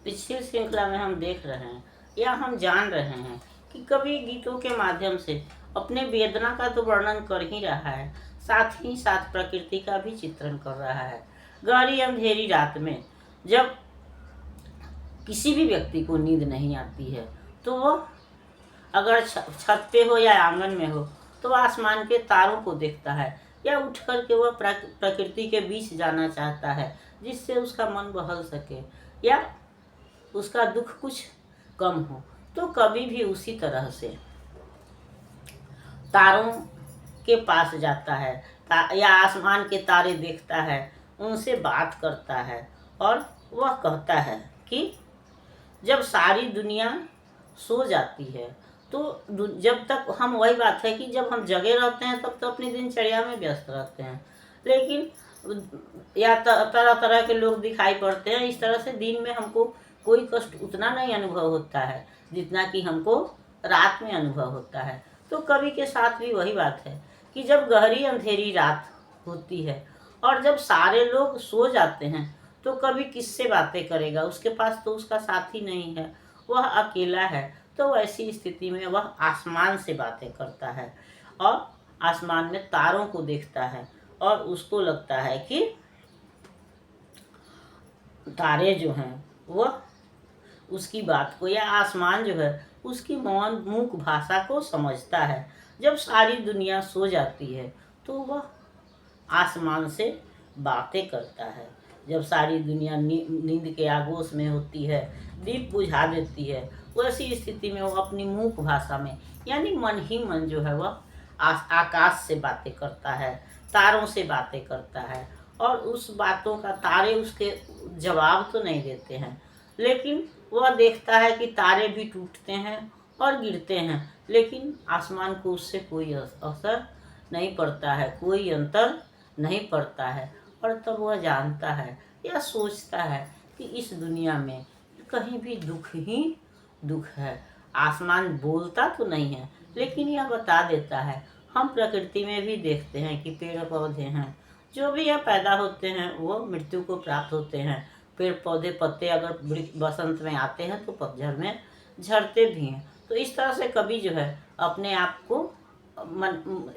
पिछली श्रृंखला में हम देख रहे हैं या हम जान रहे हैं कि कवि गीतों के माध्यम से अपने वेदना का तो वर्णन कर ही रहा है, साथ ही साथ प्रकृति का भी चित्रण कर रहा है। गहरी अंधेरी रात में जब किसी भी व्यक्ति को नींद नहीं आती है तो वह अगर छत पे हो या आंगन में हो तो वह आसमान के तारों को देखता है या उठ कर के वह प्रकृति के बीच जाना चाहता है, जिससे उसका मन बहल सके या उसका दुख कुछ कम हो। तो कभी भी उसी तरह से तारों के पास जाता है या आसमान के तारे देखता है, उनसे बात करता है और वह कहता है कि जब सारी दुनिया सो जाती है तो जब तक हम, वही बात है कि जब हम जगे रहते हैं तब तो अपनी दिनचर्या में व्यस्त रहते हैं, लेकिन या तरह तरह के लोग दिखाई पड़ते हैं। इस तरह से दिन में हमको कोई कष्ट उतना नहीं अनुभव होता है जितना कि हमको रात में अनुभव होता है। तो कवि के साथ भी वही बात है कि जब गहरी अंधेरी रात होती है और जब सारे लोग सो जाते हैं तो कवि किससे बातें करेगा, उसके पास तो उसका साथी नहीं है, वह अकेला है। तो ऐसी स्थिति में वह आसमान से बातें करता है और आसमान में तारों को देखता है और उसको लगता है कि तारे जो हैं वह उसकी बात को, या आसमान जो है उसकी मौन मूक भाषा को समझता है। जब सारी दुनिया सो जाती है तो वह आसमान से बातें करता है। जब सारी दुनिया नींद के आगोश में होती है, दीप बुझा देती है, वैसी स्थिति में वो अपनी मूक भाषा में यानी मन ही मन जो है वह आकाश से बातें करता है, तारों से बातें करता है। और उस बातों का तारे उसके जवाब तो नहीं देते हैं, लेकिन वह देखता है कि तारे भी टूटते हैं और गिरते हैं, लेकिन आसमान को उससे कोई असर नहीं पड़ता है, कोई अंतर नहीं पड़ता है। और तब वह जानता है या सोचता है कि इस दुनिया में कहीं भी दुख ही दुख है। आसमान बोलता तो नहीं है, लेकिन यह बता देता है। हम प्रकृति में भी देखते हैं कि पेड़ पौधे हैं, जो भी यह पैदा होते हैं वो मृत्यु को प्राप्त होते हैं। पेड़ पौधे पत्ते अगर बसंत में आते हैं तो पतझड़ में झड़ते भी हैं। तो इस तरह से कवि जो है अपने आप को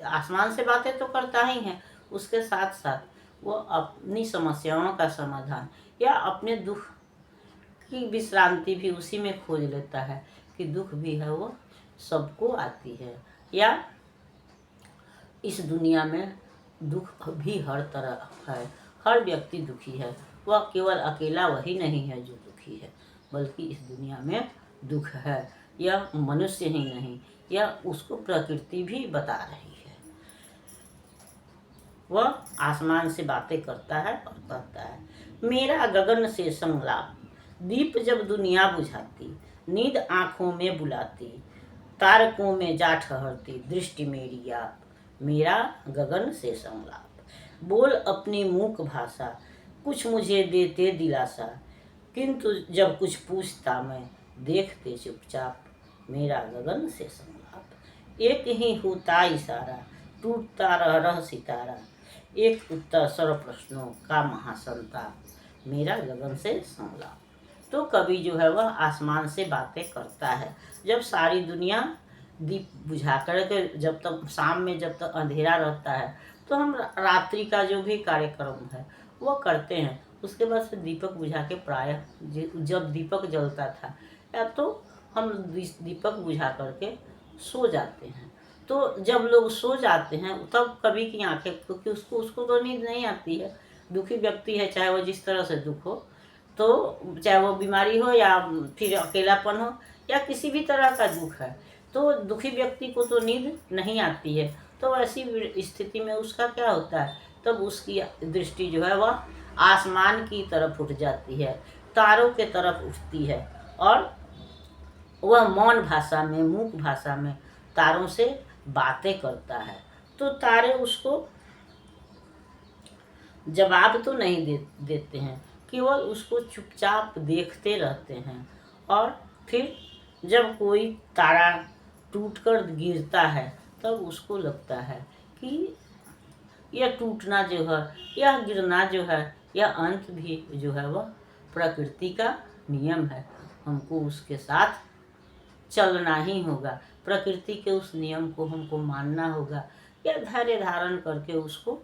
आसमान से बातें तो करता ही है, उसके साथ साथ वो अपनी समस्याओं का समाधान या अपने दुख की विश्रांति भी उसी में खोज लेता है कि दुख भी है वो सबको आती है, या इस दुनिया में दुख भी हर तरह है, हर व्यक्ति दुखी है। वह केवल अकेला वही नहीं है जो दुखी है, बल्कि इस दुनिया में दुख है। यह मनुष्य ही नहीं, यह उसको प्रकृति भी बता रही है। वह आसमान से बातें करता है और कहता है, मेरा गगन से संलाप, दीप जब दुनिया बुझाती, नींद आँखों में बुलाती, तारकों में जा ठहरती दृष्टि मेरी आप। मेरा गगन से संलाप, बोल अपनी मूक भाषा, कुछ मुझे देते दिलासा, किंतु जब कुछ पूछता मैं देखते चुपचाप। मेरा गगन से संलाप, एक ही होता इशारा, टूटता रह सितारा, एक उत्तर सर्व प्रश्नों का महासंताप। मेरा गगन से संलाप। तो कवि जो है वह आसमान से बातें करता है। जब सारी दुनिया दीप बुझा कर के, जब तक शाम में जब तक अंधेरा रहता है तो हम रात्रि का जो भी कार्यक्रम है वो करते हैं। उसके बाद से दीपक बुझा के, प्रायः जब दीपक जलता था या तो हम दीपक बुझा करके सो जाते हैं। तो जब लोग सो जाते हैं तब कवि की आंखें, क्योंकि उसको तो नींद नहीं आती है, दुखी व्यक्ति है, चाहे वो जिस तरह से दुख हो, तो चाहे वो बीमारी हो या फिर अकेलापन हो या किसी भी तरह का दुख है, तो दुखी व्यक्ति को तो नींद नहीं आती है। तो ऐसी स्थिति में उसका क्या होता है, तब उसकी दृष्टि जो है वह आसमान की तरफ उठ जाती है, तारों के तरफ उठती है और वह मौन भाषा में, मूक भाषा में तारों से बातें करता है। तो तारे उसको जवाब तो नहीं देते हैं, केवल उसको चुपचाप देखते रहते हैं। और फिर जब कोई तारा टूटकर गिरता है तब उसको लगता है कि यह टूटना जो है, यह गिरना जो है, यह अंत भी जो है वह प्रकृति का नियम है, हमको उसके साथ चलना ही होगा। प्रकृति के उस नियम को हमको मानना होगा या धैर्य धारण करके उसको